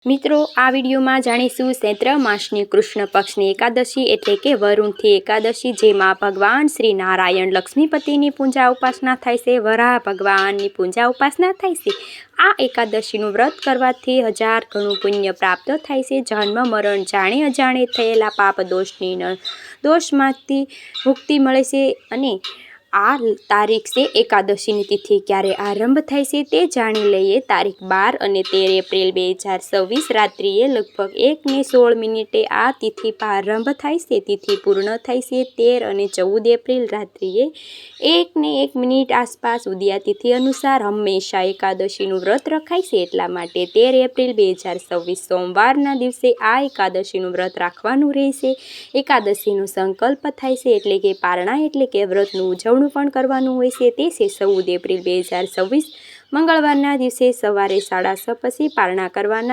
મિત્રો, આ વિડીયોમાં જાણીશું ચૈત્ર માસની કૃષ્ણ પક્ષની એકાદશી એટલે કે વરુણથી એકાદશી, જેમાં ભગવાન શ્રી નારાયણ લક્ષ્મીપતિની પૂજા ઉપાસના થાય છે, વરાહ ભગવાનની પૂજા ઉપાસના થાય છે। આ એકાદશીનું વ્રત કરવાથી 1000 ગણું પુણ્ય પ્રાપ્ત થાય છે। જન્મ મરણ જાણે અજાણે થયેલા પાપ દોષમાંથી મુક્તિ મળે છે। અને આ તારીખ છે એકાદશીની તિથિ ક્યારે આરંભ થાય છે તે જાણી લઈએ। તારીખ 12 અને 13 એપ્રિલ 2026 રાત્રિએ લગભગ 1:16 આ તિથિ પ્રારંભ થાય છે। તિથિ પૂર્ણ થાય છે 13 અને 14 એપ્રિલ રાત્રિએ 1:01 આસપાસ। ઉદયા તિથિ અનુસાર હંમેશા એકાદશીનું વ્રત રખાય છે, એટલા માટે 13 એપ્રિલ 2026 સોમવારના દિવસે આ એકાદશીનું વ્રત રાખવાનું રહેશે। એકાદશીનો સંકલ્પ થાય છે એટલે કે પારણા એટલે કે વ્રતનું ઉજવણું પણ કરવાનું હોય છે। તે છે 14 એપ્રિલ 2026 મંગળવારના દિવસે સવારે 6:30 પછી પારણા કરવાના